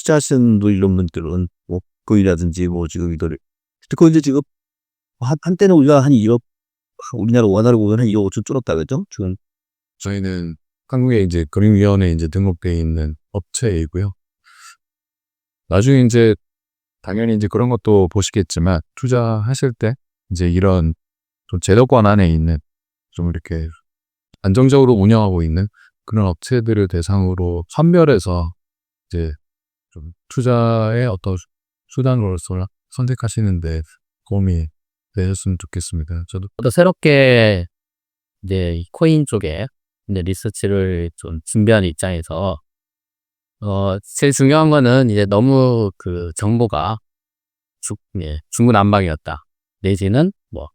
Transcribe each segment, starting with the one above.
투자하시는 분 이런 분들은 뭐 비트코인이라든지 뭐 지금 이거를 비트코인도 지금 한때는 우리가 한 2억 우리나라 원화로 보면 한 2억 5천 줄었다 그죠? 지금 저희는 한국에 이제 금융위원회에 이제 등록되어 있는 업체이고요. 나중에 이제 당연히 이제 그런 것도 보시겠지만 투자하실 때 이제 이런 좀 제도권 안에 있는 좀 이렇게 안정적으로 운영하고 있는 그런 업체들을 대상으로 선별해서 이제 좀 투자의 어떤 수단으로서 선택하시는데 도움이 되셨으면 좋겠습니다. 저도 새롭게 이제 이 코인 쪽에 이제 리서치를 좀 준비하는 입장에서 제일 중요한 거는 이제 너무 그 정보가 중구난방이었다. 내지는 뭐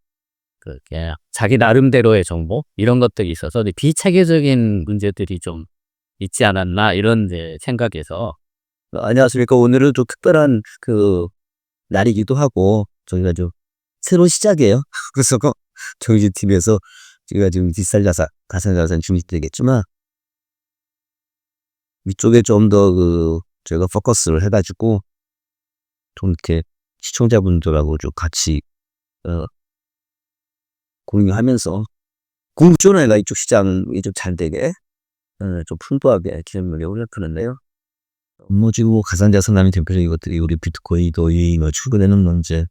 그냥 자기 나름대로의 정보 이런 것들이 있어서 비체계적인 문제들이 좀 있지 않았나 이런 이제 생각에서 안녕하십니까. 오늘은 좀 특별한 그 날이기도 하고 저희가 좀 새로운 시작이에요. 그래서 정의진 TV에서 저희가 지금 디지털 자산, 가상자산 준비되겠지만 위쪽에 좀 더 저희가 포커스를 해가지고 좀 이렇게 시청자분들하고 좀 같이 공유하면서 궁극적으로 이쪽 시장이 좀 잘 되게 좀 풍부하게 기념하려고 생각하는데요. 뭐 지금 가상자산하면 대표적인 것들이 우리 비트코인, 도이, 뭐 출근되는 문제,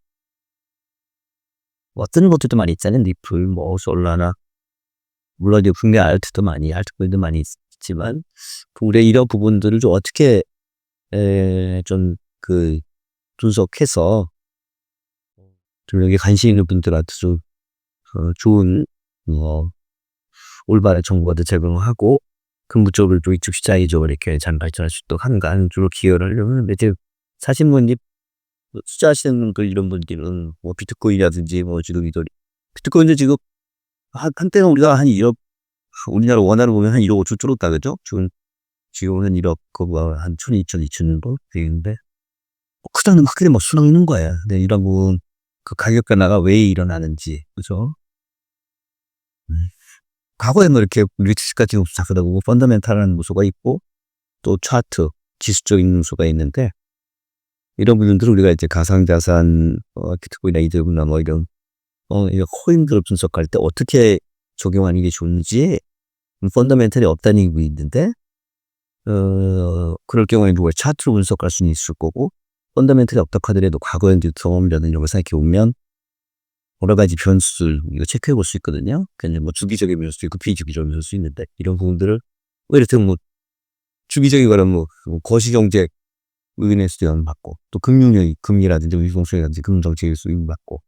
어떤 것들도 많이 있잖아요. 리플, 뭐 솔라나 물론 이제 국내 알트도 많이, 알트코인도 많이 있지만 우리 이런 부분들을 좀 어떻게 좀 분석해서 좀 여기 관심 있는 분들한테 좀 좋은 올바른 정보도 제공하고 근무적으로 또 이쪽 시장이 좀 이렇게 잘 발전할 수 있도록 하는가 하는 쪽으로 기여를 하려면 근데 이제 사실 뭐 이제 투자하시는 분들 이런 분들은 뭐 비트코인이라든지 뭐 지금 이들 비트코인도 지금 한때는 우리가 한 1억 우리나라 원화로 보면 한 1억 5천 줄었다 그죠? 지금은 1억 한 1,200 뭐 되는데 크게 뭐 수능 있는 거야. 근데 이런 부분 그 가격 변화가 왜 일어나는지 그죠? 과거에 뭐 이렇게 리츠까지 작하다 보고 펀더멘탈한 요소가 있고 또 차트 지수적인 요소가 있는데 이런 부분들을 우리가 이제 가상자산 비트코인이나 이더리움이나 뭐 이런 코인들을 분석할 때 어떻게 적용하는 게 좋은지 펀더멘탈이 없다는 얘기가 있는데 그럴 경우에 누가 차트로 분석할 수는 있을 거고 펀더멘탈이 없다 하더라도 과거의 경험이라든지 이런 걸 생각해 보면 여러 가지 변수를 우리가 체크해 볼 수 있거든요. 그냥 뭐 주기적인 변수도 있고 비주기적인 변수도 있는데 이런 부분들을 이를테면 뭐 주기적인 거는 뭐 거시경제 의인에서 영향받고 또 금리라든지 위성성이라든지 금정책에서 영향받고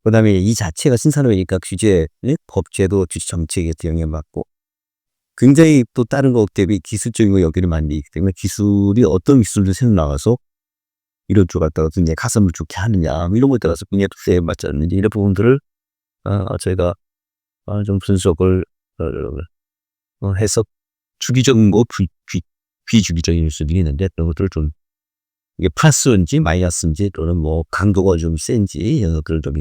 그다음에 이 자체가 신산업이니까 규제, 법제도, 규제 정책에서 영향받고 굉장히 또 다른 것 대비 기술적인 거 여기를 많이 있기 때문에 기술이 어떤 기술도 새로 나와서 이런 쪽 갖다가 굉장히 가성비 좋게 하느냐 이런 것에 따라서 굉장히 투자에 맞지 않는지 이런 부분들을 저희가 좀 분석을 해서 주기적인 거 비주기적인 뉴스들이 있는데 그런 것들을 좀 이게 플러스인지 마이너스인지 또는 뭐 강도가 좀 센지 이런 것들을 좀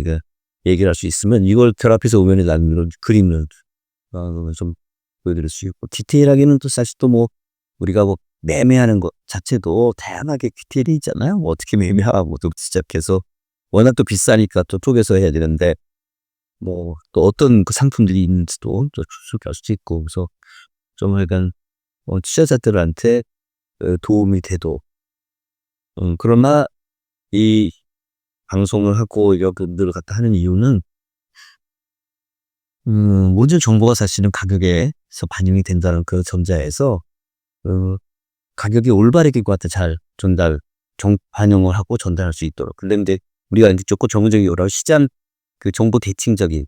얘기를 할 수 있으면 이걸 결합해서 오면 나는 그림을 좀 보여드릴 수 있고 디테일하게는 또 사실 또 뭐 우리가 뭐 매매하는 것 자체도 다양하게 디테일이 있잖아요. 뭐 어떻게 매매하고 또 시작해서 워낙 또 비싸니까 또 쪽에서 해야 되는데 뭐 또 어떤 그 상품들이 있는지도 또 추측할 수도 있고 그래서 좀 약간 투자자들한테 도움이 돼도 그러나 이 방송을 하고 여러분들을 갖다 하는 이유는 모든 정보가 사실은 가격에서 반영이 된다는 그 전자에서 가격이 올바르게 갖다 잘 반영을 하고 전달할 수 있도록. 근데 우리가 이제 조금 전문적인 여러 시장 그 정보 대칭적인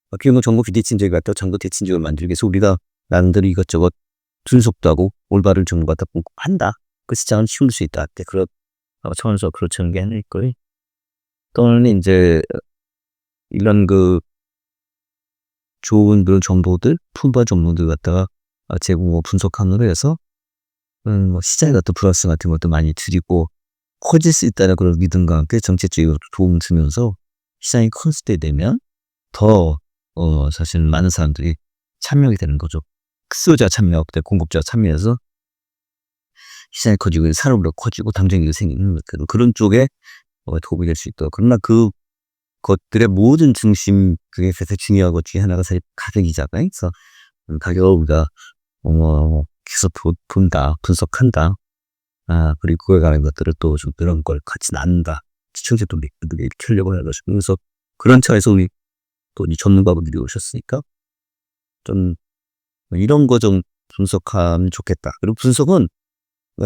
어떻게 보면 정보 비대칭적인 같다 정보 대칭적을 만들기 위해서 우리가 나름대로 이것저것 분석도 하고 올바른 정보 갖다 공급한다. 그 시장을 키울 수 있다. 그런 차원에서 그렇다는 게 하나 있고요. 또는 이제 이런 좋은 그런 정보들, 풍부한 정보들 갖다가 제공 분석함으로 해서 뭐 시장에 어떤 불확실성 같은 것도 많이 줄이고 커질 수 있다는 그런 믿음과 함께 정책적으로 도움을 주면서 시장이 커질 때 되면 더 사실 많은 사람들이 참여하게 되는 거죠. 수요자 참여, 공급자 참여해서 시장이 커지고 산업으로 커지고 당장이 생기는 그런 쪽에 도움이 될 수 있다. 그러나 그 것들의 모든 중심 중에서 중요한 것 중에 하나가 사실 가격이잖아요. 그래서 가격을 우리가 계속 본다, 분석한다. 그리고 그에 관한 것들을 또 좀 그런 걸 같이 나눈다. 시청자도 이렇게 하려고 해가지고 그래서 그런 차에서 우리 또 이 전문가분들이 오셨으니까 좀 이런 거 좀 분석하면 좋겠다. 그리고 분석은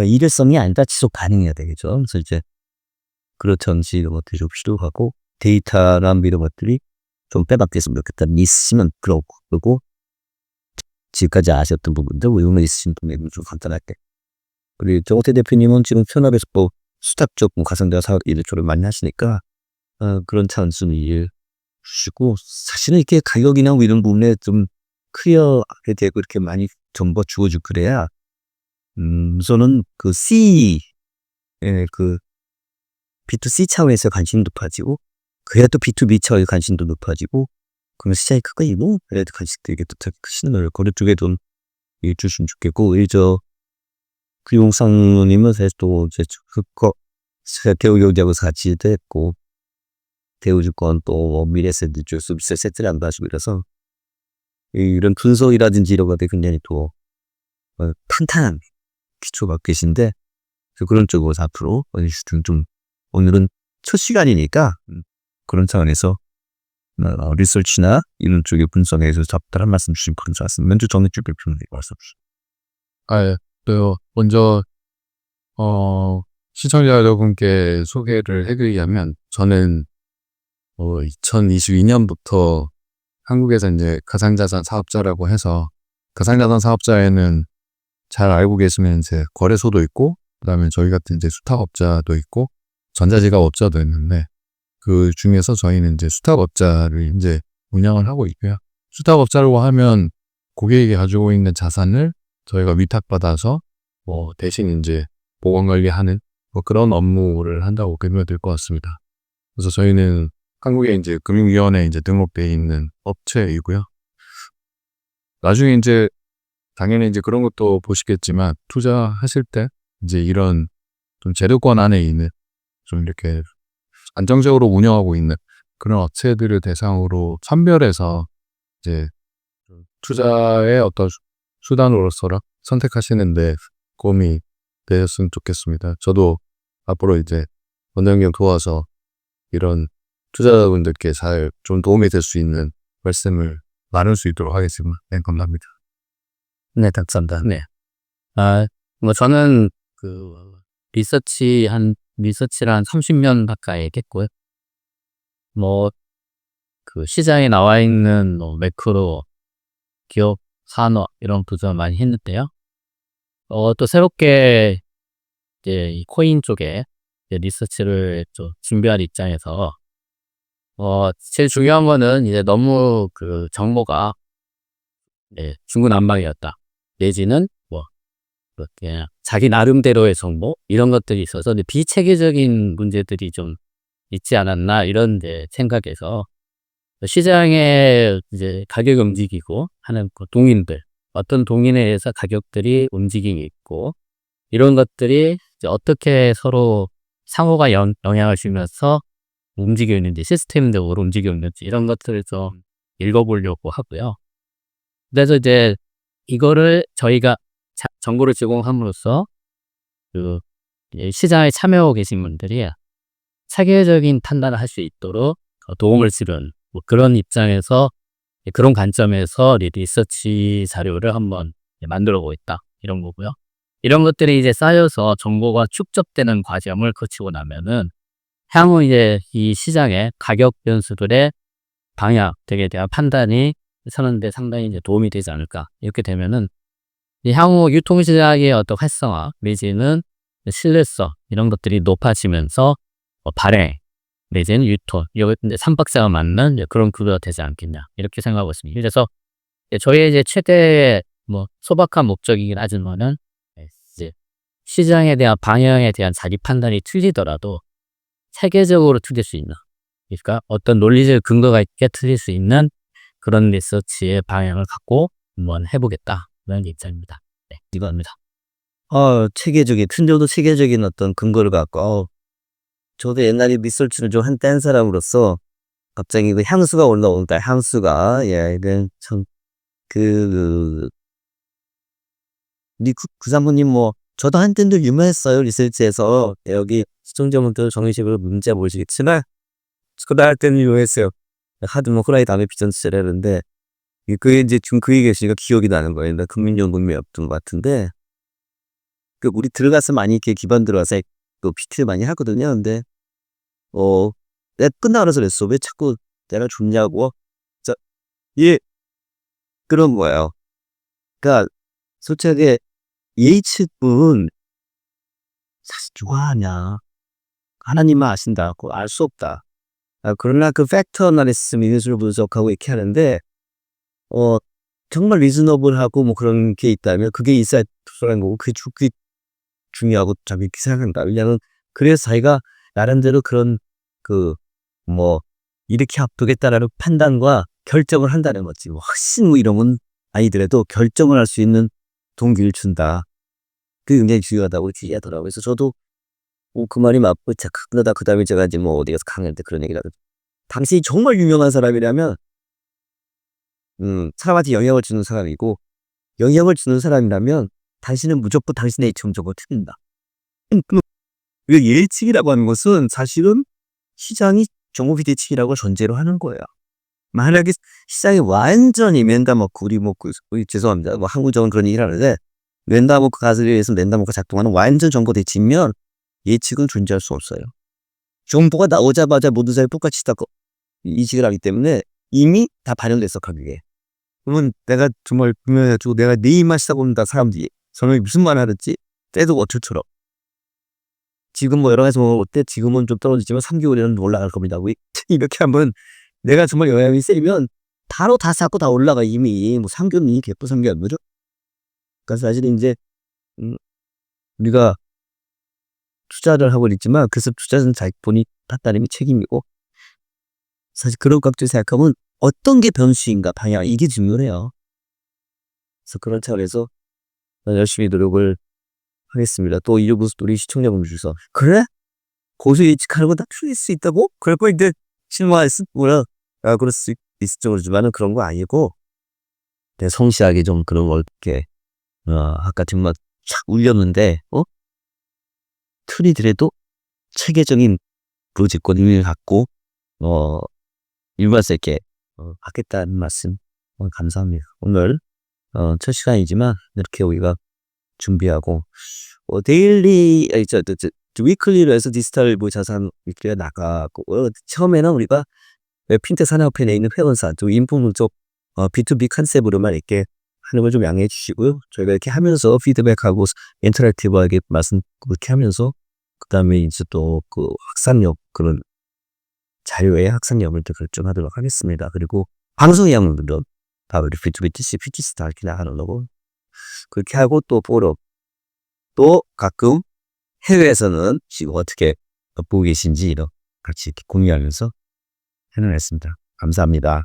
일회성이 아니다. 지속 가능해야 되겠죠. 그래서 이제 그렇던지 이런 것들이 좀 필요하고 데이터나 이런 것들이 좀 빼박혔으면 좋겠다. 있으면 그러고 지금까지 아셨던 부분들 이런 거 있으신 분들은 좀 간단하게. 그리고 정호태 대표님은 지금 현업에서 수탁 쪽 가상대화 사업 일을 주로 많이 하시니까 그런 차원에서 이해해 주시고 사실은 이렇게 가격이나 이런 부분에 좀 클리어하게 되고 이렇게 많이 정보 주어주고 그래야 우선은 그 C 그 B2C 차원에서 관심이 높아지고 그래야 또 B2B 차원의 관심도 높아지고 그러면 시장이 크고 그래도 관심들이 또 크시는 거예요. 그런 쪽에 좀 주시면 좋겠고 구용상님은 사실 또 이제 그거 대우경제하고서 같이 했고 대우증권 또 미래세들 쪽 서비스 세트를 안 봐주고 이래서 이런 분석이라든지 이런 것들이 굉장히 또 탄탄한 기초가 계신데 그런 쪽으로 앞으로 좀 오늘은 첫 시간이니까 그런 차원에서 리서치나 이런 쪽의 분석에서 잡다한 말씀 주신 그런 줄 알았습니다. 먼저 정의주 대표님 말씀 주시죠. 또 먼저 시청자 여러분께 소개를 해드리자면 저는 2022년부터 한국에서 이제 가상자산 사업자라고 해서 가상자산 사업자에는 잘 알고 계시면 이제 거래소도 있고 그다음에 저희 같은 이제 수탁업자도 있고 전자지갑업자도 있는데 그 중에서 저희는 이제 수탁업자를 이제 운영을 하고 있고요. 수탁업자라고 하면 고객이 가지고 있는 자산을 저희가 위탁받아서 대신 이제 보관 관리하는 그런 업무를 한다고 보면 될 것 같습니다. 그래서 저희는 한국에 이제 금융위원회에 이제 등록되어 있는 업체이고요. 나중에 이제 당연히 이제 그런 것도 보시겠지만 투자하실 때 이제 이런 좀 제도권 안에 있는 좀 이렇게 안정적으로 운영하고 있는 그런 업체들을 대상으로 선별해서 이제 투자의 어떤 수단으로서 선택하시는데 도움이 되셨으면 좋겠습니다. 저도 앞으로 이제 원장님 도와서 이런 투자자분들께 잘 좀 도움이 될 수 있는 말씀을 나눌 수 있도록 하겠습니다. 네, 감사합니다. 네, 감사합니다. 네. 저는 리서치를 한 30년 가까이 했고요. 시장에 나와 있는 매크로, 기업, 산업 이런 분석을 많이 했는데요. 또 새롭게 이제 이 코인 쪽에 이제 리서치를 좀 준비할 입장에서 제일 중요한 거는 이제 너무 정보가 중구난방이었다. 내지는 그냥 자기 나름대로의 정보 이런 것들이 있어서 이제 비체계적인 문제들이 좀 있지 않았나 이런 생각에서 시장에 이제 가격이 움직이고 하는 동인들 어떤 동인에 의해서 가격들이 움직임이 있고 이런 것들이 이제 어떻게 서로 상호가 영향을 주면서 움직이고 있는지 시스템적으로 움직이고 있는지 이런 것들을 좀 읽어보려고 하고요. 그래서 이제 이거를 저희가 정보를 제공함으로써 시장에 참여하고 계신 분들이 체계적인 판단을 할 수 있도록 도움을 주는 그런 입장에서 그런 관점에서 리서치 자료를 한번 만들어 보고 있다 이런 거고요. 이런 것들이 이제 쌓여서 정보가 축적되는 과정을 거치고 나면은 향후 이제 이 시장의 가격 변수들의 방향에 대한 판단이 서는데 상당히 이제 도움이 되지 않을까. 이렇게 되면은 향후 유통시장의 어떤 활성화 내지는 신뢰성 이런 것들이 높아지면서 발행 내지는 유통 이거 이제 삼박자가 맞는 그런 구조가 되지 않겠냐 이렇게 생각하고 있습니다. 그래서 저희의 이제 최대 소박한 목적이긴 하지만은 이제 시장에 대한 방향에 대한 자기 판단이 틀리더라도 체계적으로 틀릴 수 있는 그러니까 어떤 논리적 근거가 있게 틀릴 수 있는 그런 리서치의 방향을 갖고 한번 해보겠다 이런 입장입니다. 네, 이겁니다. 체계적인, 튼저도 체계적인 어떤 근거를 갖고, 저도 옛날에 리서치를 좀 한때 한 사람으로서 갑자기 그 향수가 올라온다. 향수가, 예, 이게 참, 그, 우리 구사모님 뭐, 저도 한때도 유명했어요. 리서치에서. 여기 시청자분들 정의식으로 문제 모르시겠지만, 저도 할 때는 유명했어요. 하드 뭐 후라이 다음에 비전스라는데, 그게 이제 지금 그 얘기 계시니까 기억이 나는 거예요. 나 국민연금이었던 것 같은데, 우리 들어가서 많이 이렇게 기반 들어가서 또 PT를 많이 하거든요. 근데, 내가 끝나고 나서 그랬어. 왜 자꾸 내가 좋냐고. 자, 예, 그런 거예요. 그러니까, 솔직하게, H분, 사실 좋아하냐. 하나님만 아신다고 알 수 없다. 그러나 그 팩터 어나리시스 미니스를 분석하고 이렇게 하는데, 정말 리즈너블하고 뭐 그런 게 있다면 그게 인사이트라는 거고 그게 중요하고 참 이렇게 생각한다. 왜냐하면 그래서 자기가 나름대로 그런 뭐 이렇게 합두겠다라는 판단과 결정을 한다는 거지. 훨씬 뭐 이런 건 아니더라도 결정을 할 수 있는 동기를 준다. 그게 굉장히 중요하다고 얘기하더라고요. 그래서 저도 그 말이 맞고 그러다 그 다음에 제가 이제 뭐 어디 가서 강의할 때 그런 얘기를 하거든요. 당신이 정말 유명한 사람이라면 사람한테 영향을 주는 사람이고 영향을 주는 사람이라면 당신은 무조건 당신의 이점적으로 틀린다. 예측이라고 하는 것은 사실은 시장이 정보 비대칭이라고 전제로 하는 거예요. 만약에 시장이 완전히 멘다먹고 우리 죄송합니다. 뭐 한국적은 그런 얘기를 하는데 멘다먹고 가설에 의해서 멘다먹고 작동하는 완전 정보 대칭이면 예측은 존재할 수 없어요. 정보가 나오자마자 모두 다 똑같이 다 인식을 하기 때문에 이미 다 반영됐어 거기에. 그러면 내가 정말 분명해가지고 내가 내 입만 시다본다 사람들이 저는 무슨 말 하랬지? 때도 어처처럼. 지금 뭐 여러 가지 뭐 어때? 지금은 좀 떨어지지만 3개월에는 올라갈 겁니다. 이렇게 하면 내가 정말 영향이 세면 바로 다 쌓고 다 올라가 이미. 뭐 3개월이 개뿔 3개월 뭐죠? 그러니까 사실 이제 우리가 투자를 하고 있지만 그래서 투자는 자기 본인 판단이 책임이고 사실 그런 각도에 생각하면 어떤 게 변수인가 방향 이게 중요해요. 그래서 그런 차원에서 열심히 노력을 하겠습니다. 또 우리 시청자분들 중에서 그래? 고수 예측하는 건 다 틀릴 수 있다고? 그럴 거 이제 실망했을 뭐야? 그럴 수 있을 정도지만은 그런 거 아니고 내 성실하게 좀 그런 걸 이렇게 아까 정말 착 울렸는데 틀이더라도 체계적인 프로젝트 의미를 갖고 일관성 있게 하겠다는 말씀 감사합니다. 오늘 첫 시간이지만 이렇게 우리가 준비하고 데일리 위클리로 해서 디지털 뭐 자산 위클리가 나가고 처음에는 우리가 핀텍 산업회에 있는 회원사 또 인포물 쪽 B2B 컨셉으로만 이렇게 하는 걸 좀 양해해 주시고요. 저희가 이렇게 하면서 피드백하고 인터랙티브하게 말씀 그렇게 하면서 그 다음에 이제 또 그 확산력 그런 자료의 확산력을 또 결정하도록 하겠습니다. 그리고 방송의 양들은 다 우리 B2B TC, PTC 다 이렇게 나가는 거고 그렇게 하고 또 보러 또 가끔 해외에서는 지금 어떻게 보고 계신지 같이 이렇게 공유하면서 해내겠습니다. 감사합니다.